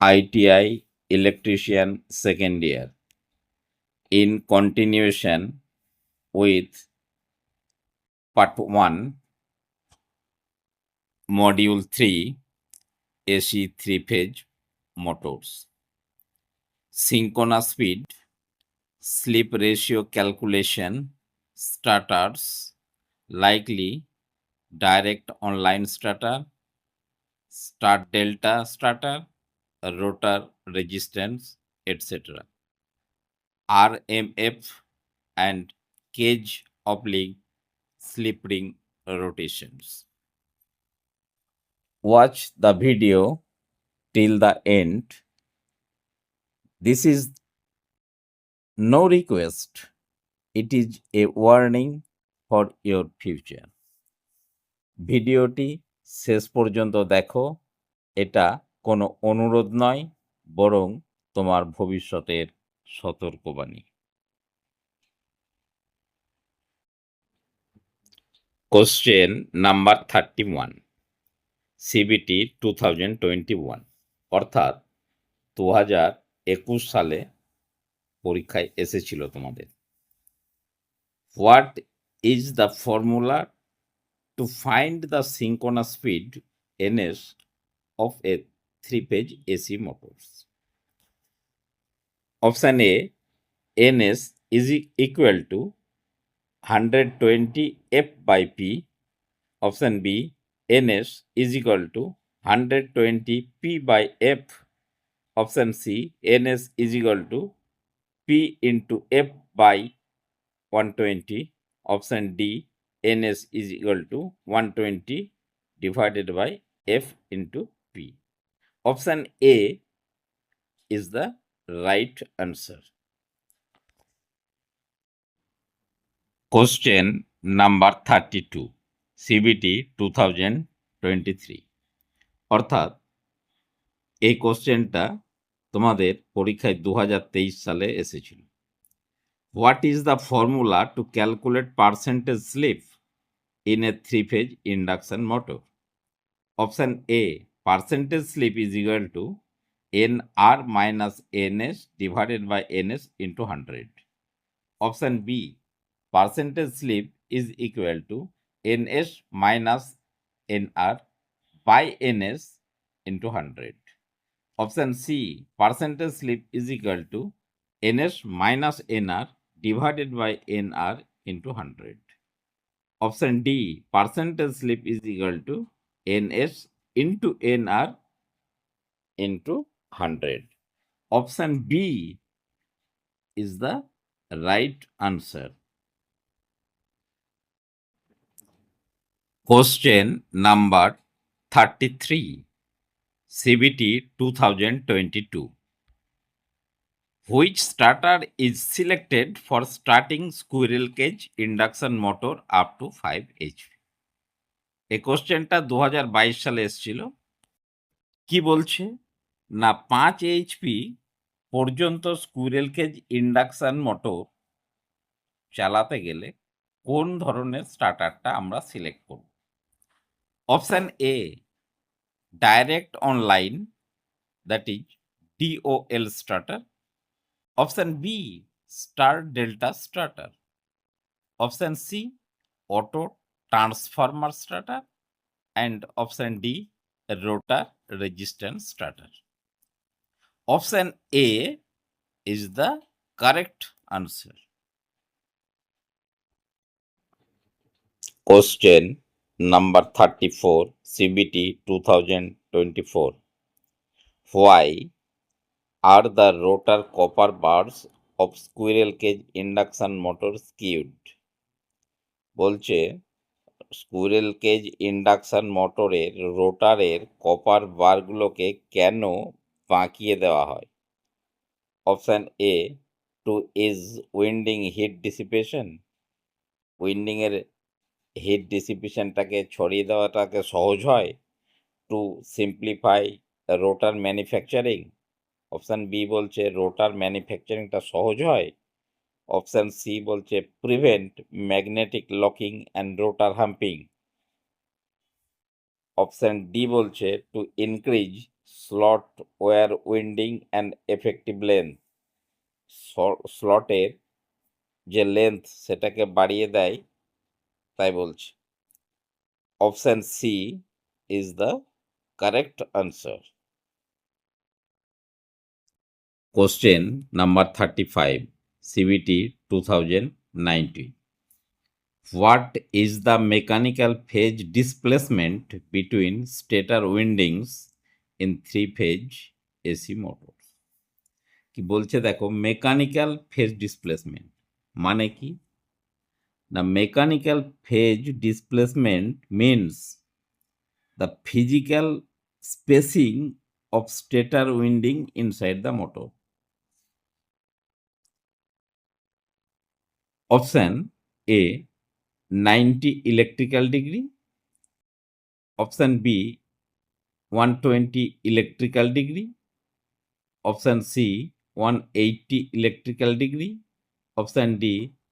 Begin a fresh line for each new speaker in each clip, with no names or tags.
ITI Electrician second year in continuation with part 1 module 3 AC 3-phase motors, synchronous speed, slip ratio calculation, starters, likely direct online starter, start delta starter, rotor resistance, etc. RMF and cage oblique slip ring rotations. Watch the video till the end. This is no request. It is a warning for your future. ভিডিওটি শেষ পর্যন্ত দেখো। এটা কোনো অনুরোধ নয়, বরং তোমার ভবিষ্যতের সতর্কবাণী। কোশ্চেন নাম্বার 31, সিবিটি 2021, অর্থাৎ 2021 সালে পরীক্ষায় এসেছিল তোমাদের। What is the formula to find the synchronous speed ns of a 3-phase AC motors? Option A, ns is equal to 120 F by P. Option B, ns is equal to 120 P by F. Option C, ns is equal to P into F by 120. Option D, ns is equal to 120 divided by F into P. Option A is the right answer. Question number 32, CBT 2023, অর্থাৎ এই কোশ্চেনটা তোমাদের পরীক্ষায় 2023 সালে এসেছিল। What is the formula to calculate percentage slip in a 3-phase induction motor? Option A, percentage slip is equal to NR minus NS divided by NS into 100. Option B, percentage slip is equal to NS minus NR by NS into 100. Option C, percentage slip is equal to NS minus NR divided by NR into 100. Option D, percentage slip is equal to NS into NR into 100. Option B is the right answer. Question number 33, CBT 2022. Which starter is selected for starting squirrel cage induction motor up to 5 HP? এই কোশ্চেনটা 2022 সালে এসেছিল। কি বলছে না, 5 HP পর্যন্ত squirrel cage induction motor চালাতে গেলে কোন ধরনের স্টার্টারটা আমরা সিলেক্ট করব? Option A, direct online, that is DOL starter. Option B, star delta starter. Option C, auto transformer starter. And option D, rotor resistance starter. Option A is the correct answer. Question number 34, CBT 2024. Why are the rotor copper bars of squirrel cage induction motor skewed? বলছে squirrel cage induction মোটরের রোটারের copper বারগুলোকে কেন বাঁকিয়ে দেওয়া হয়? Option A, to ease winding heat dissipation, উইন্ডিংয়ের heat ডিসিপেশনটাকে ছড়িয়ে দেওয়াটাকে সহজ হয়। To simplify rotor manufacturing, option B বলছে রোটার ম্যানুফ্যাকচারিংটা সহজ হয়। অপশান সি বলছে prevent magnetic locking and rotor হাম্পিং। অপশান ডি বলছে to increase slot where winding and effective length, স্লটের যে লেন্থ সেটাকে বাড়িয়ে দেয়, তাই বলছে। Option C is the correct answer. Question number 35, CBT 2019. What is the mechanical phase displacement between stator windings in three-phase AC motors? কি বলছে দেখো, মেকানিক্যাল ফেজ ডিসপ্লেসমেন্ট মানে কি না, mechanical phase displacement means the physical spacing of stature winding inside the motor. Option A 90 electrical degree, option B 120 electrical degree, option C 180 electrical degree, option D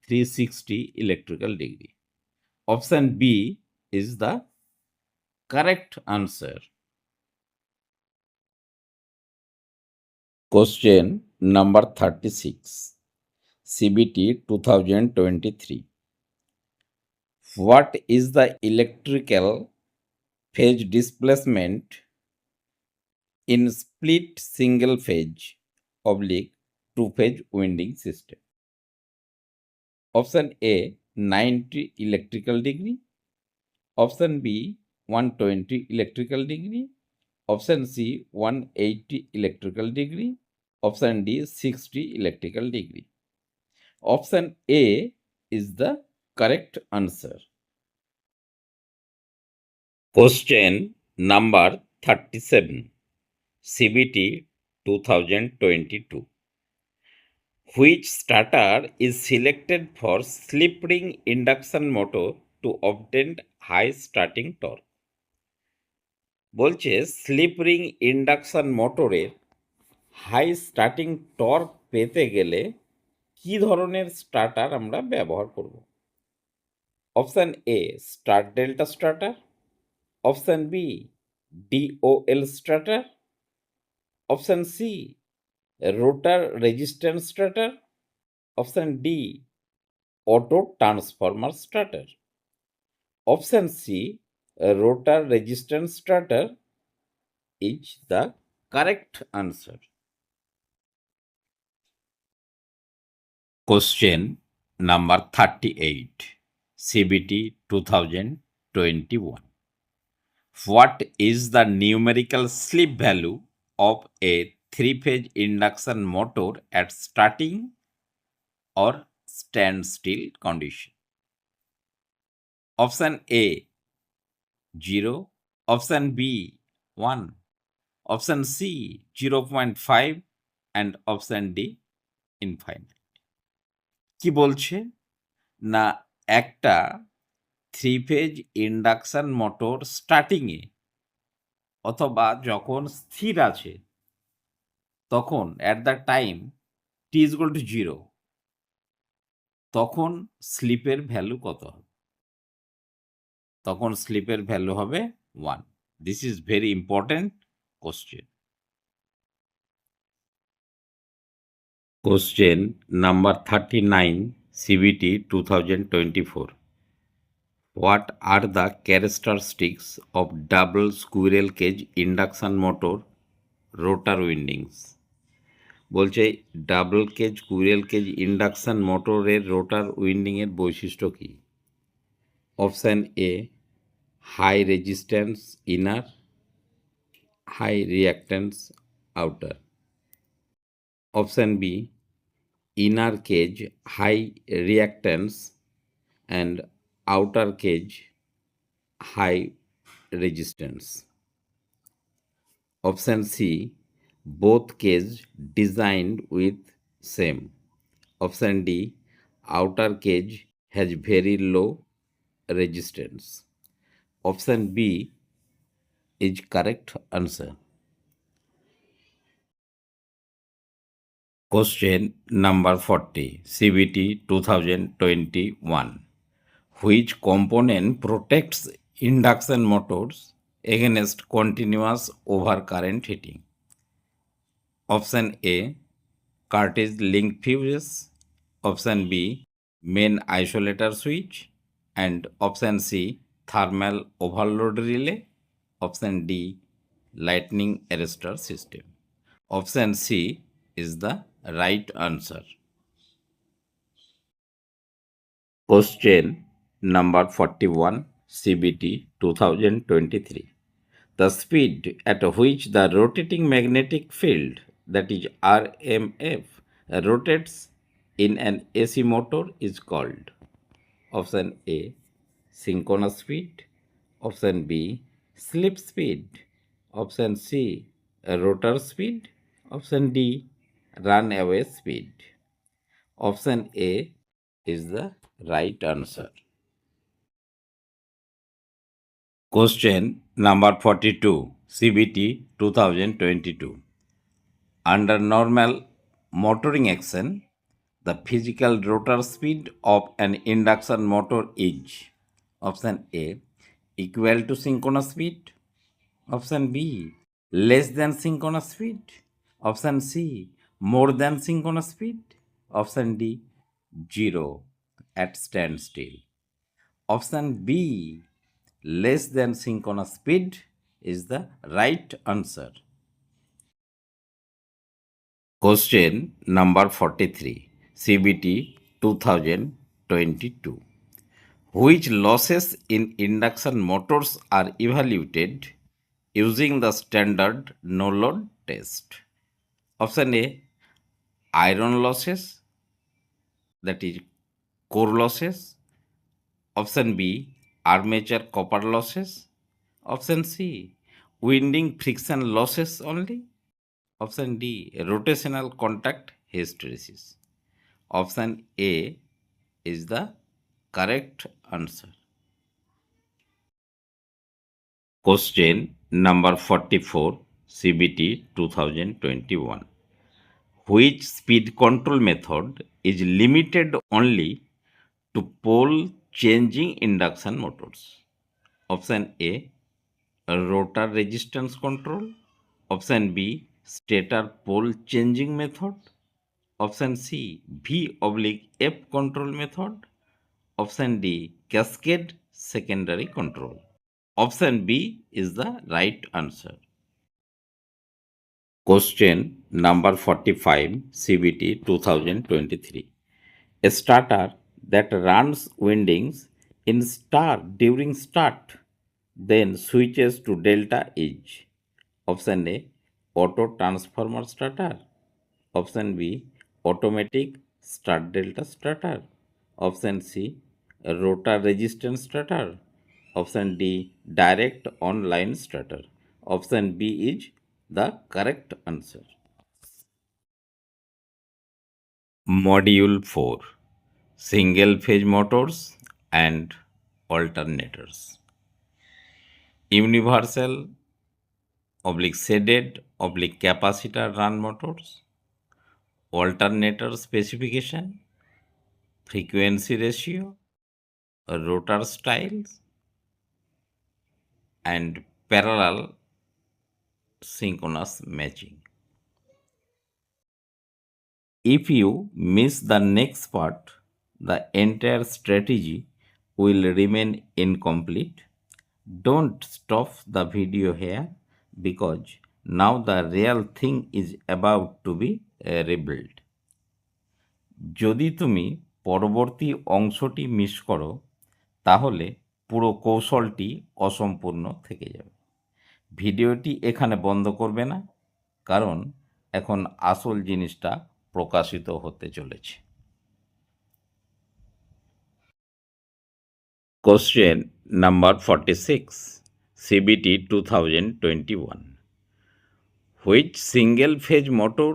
360 electrical degree. Option B is the correct answer. Question number 36, CBT 2023. What is the electrical phase displacement in split single phase oblique two phase winding system? Option A 90 electrical degree, option B 120 electrical degree, option C 180 electrical degree, option D 60 electrical degree. Option A is the correct answer. Question number 37, CBT 2022. Which starter is selected for slip ring induction motor to obtain high starting torque? বলছে slip ring induction মোটরের high starting torque পেতে গেলে কি ধরনের starter আমরা ব্যবহার করব? Option A star delta starter, option B DOL starter, option C rotor resistance starter, option D auto transformer starter. Option C rotor resistance starter is the correct answer. Question number 38, CBT 2021. What is the numerical slip value of a three-phase induction motor at starting or standstill condition? Option A 0, option B 1, option C 0.5 and option D infinite. কি বলছে না, একটা three phase induction motor স্টার্টিংয়ে অথবা যখন স্থির আছে তখন at the time T is equal to 0, তখন স্লিপের ভ্যালু কত হবে? তখন স্লিপের ভ্যালু হবে 1. This is very important question. Question number 39, CBT 2024. What are the characteristics of double squirrel cage induction motor rotor windings? বলছে double cage squirrel cage induction মোটরের rotor উইন্ডিংয়ের বৈশিষ্ট্য কী? Option A high resistance inner, high reactance outer, option B inner cage high reactance and outer cage high resistance, option C both cage designed with same, option D outer cage has very low resistance, option B is correct answer. Question number 40, CBT 2021. Which component protects induction motors against continuous overcurrent heating? Option A, cartridge link fuses. Option B, main isolator switch. And option C, thermal overload relay. Option D, lightning arrestor system. Option C is the right answer. Question number 41, CBT 2023. The speed at which the rotating magnetic field, that is RMF, rotates in an AC motor is called. Option A, synchronous speed. Option B, slip speed. Option C, rotor speed. Option D, runaway speed. Option A is the right answer. Question number 42, CBT 2022. Under normal motoring action, the physical rotor speed of an induction motor is option A, equal to synchronous speed. Option B, less than synchronous speed. Option C, more than synchronous speed. Option D, 0 at standstill. Option B, less than synchronous speed is the right answer. Question number 43, CBT 2022. Which losses in induction motors are evaluated using the standard no load test? Option A, iron losses, that is core losses. Option B, armature copper losses. Option C, winding friction losses only. Option D, rotational contact hysteresis. Option A is the correct answer. Question number 44, CBT 2021. Which speed control method is limited only to pole changing induction motors? Option A, rotor resistance control. Option B, stator pole changing method. Option C, V/F control method. Option D, cascade secondary control. Option B is the right answer. Question number 45, CBT 2023. A starter that runs windings in start during start, then switches to delta is option A, auto transformer starter. Option B, automatic start delta starter. Option C, rotor resistance starter. Option D, direct online starter. Option B is the correct answer. Module 4, single phase motors and alternators. Universal oblique shaded oblique capacitor run motors. Alternator specification, frequency ratio, rotor styles, and parallel synchronous matching. If you miss the next part, the entire strategy will remain incomplete. Don't stop the video here because now the real thing is about to be rebuilt. যদি তুমি পরবর্তী অংশটি miss করো তাহলে পুরো কৌশলটি অসম্পূর্ণ থেকে যাবে। ভিডিওটি এখানে বন্ধ করবে না, কারণ এখন আসল জিনিসটা প্রকাশিত হতে চলেছে। Question number 46, CBT 2021. Which single phase motor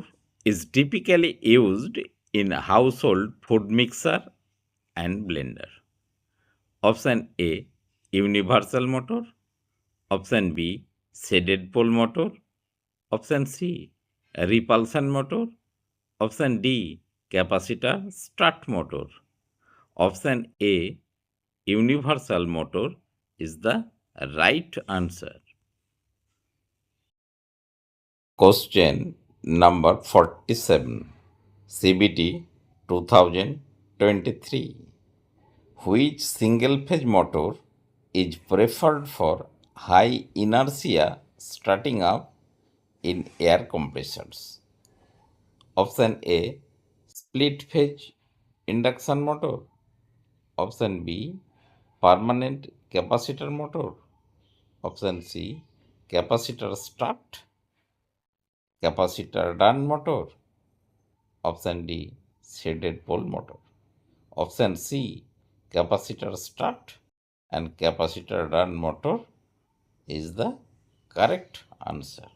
is typically used in household food mixer and blender? Option A, universal motor. Option B, shaded pole motor. Option C, repulsion motor. Option D, capacitor start motor. Option A, universal motor is the right answer. Question number 47, CBT 2023. Which single phase motor is preferred for high inertia starting up in air compressors? Option A, split phase induction motor. Option B, permanent capacitor motor. Option C, capacitor start, capacitor run motor. Option D, shaded pole motor. Option C, capacitor start and capacitor run motor is the correct answer.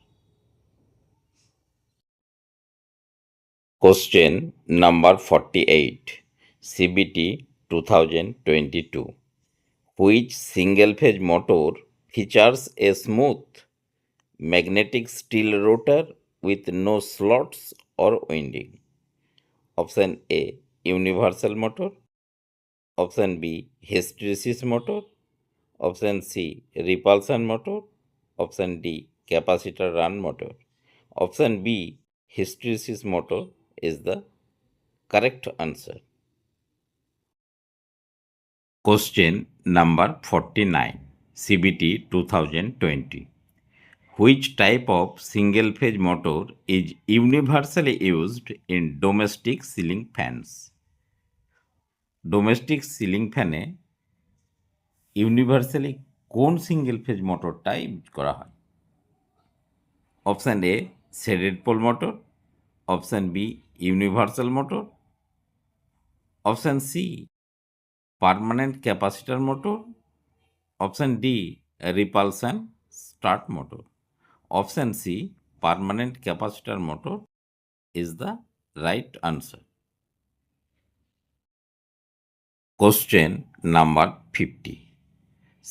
Question number 48, CBT 2022. Which single phase motor features a smooth magnetic steel rotor with no slots or winding? Option A, universal motor. Option B, hysteresis motor. Option C, repulsion motor. Option D, capacitor run motor. Option B, hysteresis motor is the correct answer. Question number 49, CBT 2020. Which type of single phase motor is universally used in domestic ceiling fans? Domestic ceiling ফ্যানে universally কোন single phase মোটরটা use করা হয়? Option A, shaded pole motor. Option B, universal motor. Option C, permanent capacitor motor. Option D, repulsion start motor. Option C, permanent capacitor motor is the right answer. Question number 50,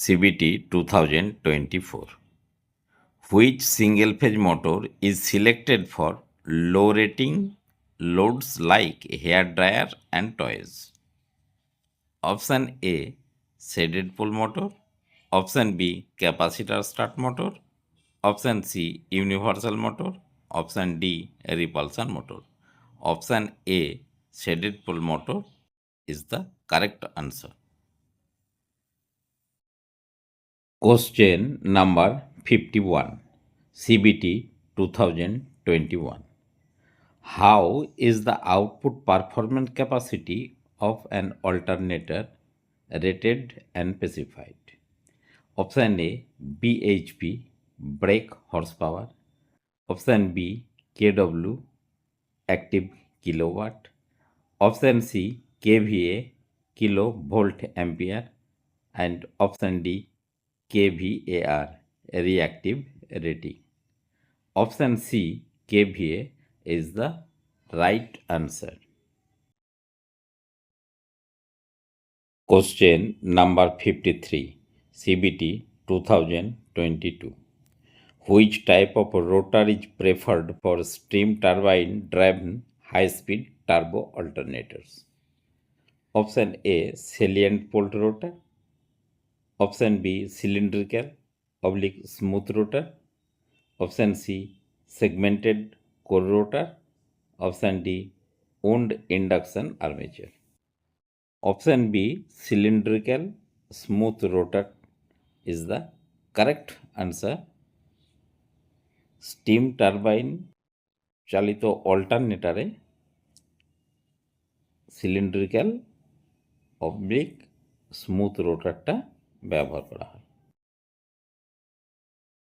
CBT 2024. Which single phase motor is selected for low rating loads like hair dryer and toys? Option A, shaded pole motor. Option B, capacitor start motor. Option C, universal motor. Option D, repulsion motor. Option A, shaded pole motor is the correct answer. Question number 51, CBT 2021. How is the output performance capacity of an alternator rated and specified? Option A, bhp, brake horsepower. Option B, kW, active kilowatt. Option C, kVA, kilovolt ampere. And option D, kVAR, reactive rating. Option C, kVA is the right answer. Question number 53, CBT 2022. Which type of rotor is preferred for steam turbine driven high-speed turbo alternators? Option A, salient pole rotor. Option B, cylindrical oblique smooth rotor. Option C, segmented core rotor. Option D, wound induction armature. Option B, cylindrical smooth rotor is the correct answer. Steam turbine চালিত অল্টারনেটারে cylindrical oblique smooth রোটারটা ব্যবহার করা হয়।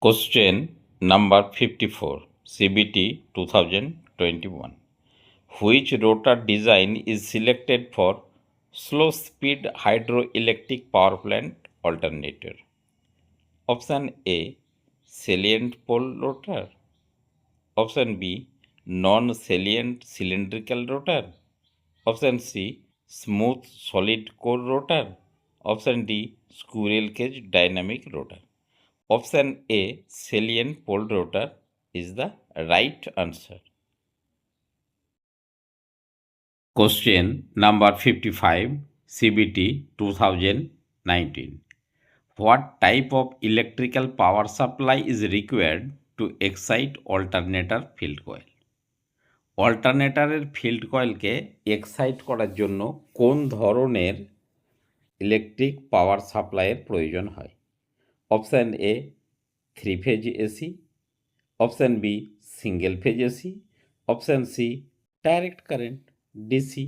Question number 54, CBT 2021. Which rotor design is selected for slow speed hydroelectric power plant alternator? Option A, salient pole rotor. Option B, non-salient cylindrical rotor. Option C, smooth solid core rotor. Option D, squirrel cage dynamic rotor. Option A, salient pole rotor is the right answer. Question number 55, CBT 2019. What type of electrical power supply is required to excite alternator field coil? অল্টারনেটরের field কয়েলকে excite করার জন্য কোন ধরনের electric power সাপ্লাইয়ের প্রয়োজন হয়? Option A 3 phase AC, option B single phase AC, option C direct current DC,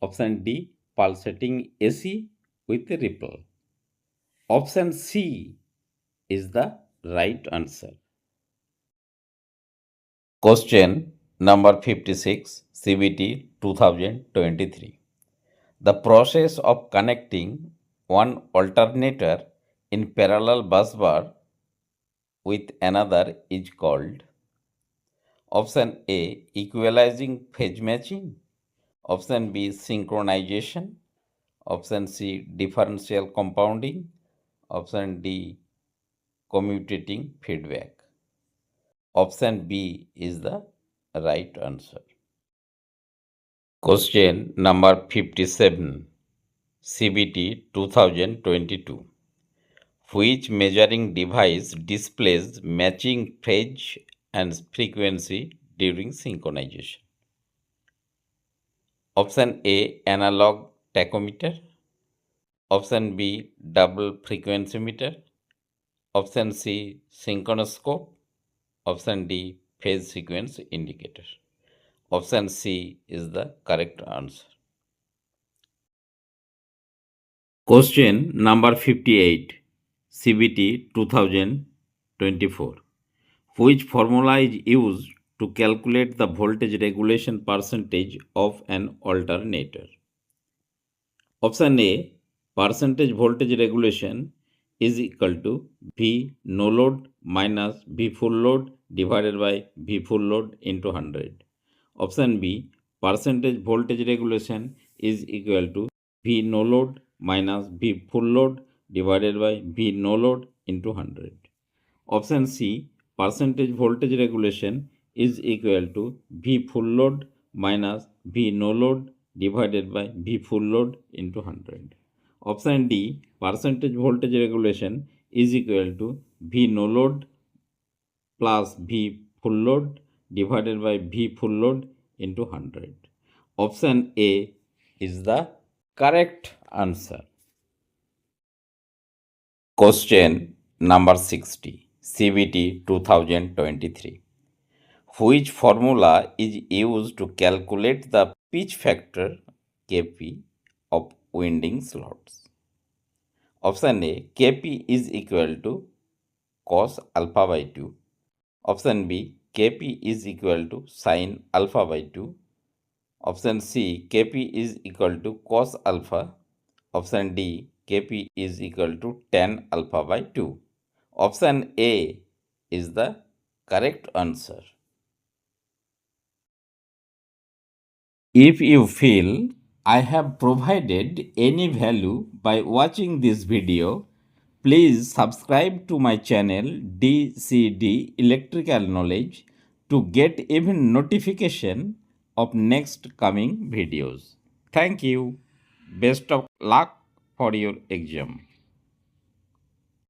option D pulsating AC with ripple. Option C is the right answer. Question number 56, CBT 2023. The process of connecting one alternator in parallel busbar with another is called? Option A equalizing phase matching, option B synchronization, option C differential compounding, option D commutating feedback. Option B is the right answer. Question number 57, CBT 2022. Which measuring device displays matching phase and frequency during synchronization? Option A analog tachometer, option B double frequency meter, option C synchronoscope, option D phase sequence indicator. Option C is the correct answer. Question number 58, CBT 2024. Which formula is used to calculate the voltage regulation percentage of an alternator? Option A percentage voltage regulation is equal to V no load minus V full load divided by V full load into 100. Option B percentage voltage regulation is equal to V no load minus V full load divided by V no load into 100. Option C percentage voltage regulation is equal to V full load minus V no load divided by V full load into 100. Option D percentage voltage regulation is equal to V no load plus V full load divided by V full load into 100. Option A is the correct answer. Question number 60, CBT 2023. Which formula is used to calculate the pitch factor Kp of winding slots? Option A Kp is equal to cos alpha by 2. Option B Kp is equal to sin alpha by 2. Option C Kp is equal to cos alpha. Option D Kp is equal to tan alpha by 2. Option A is the correct answer. If you feel I have provided any value by watching this video, please subscribe to my channel DCD Electrical Knowledge to get even notification of next coming videos. Thank you. Best of luck for your exam.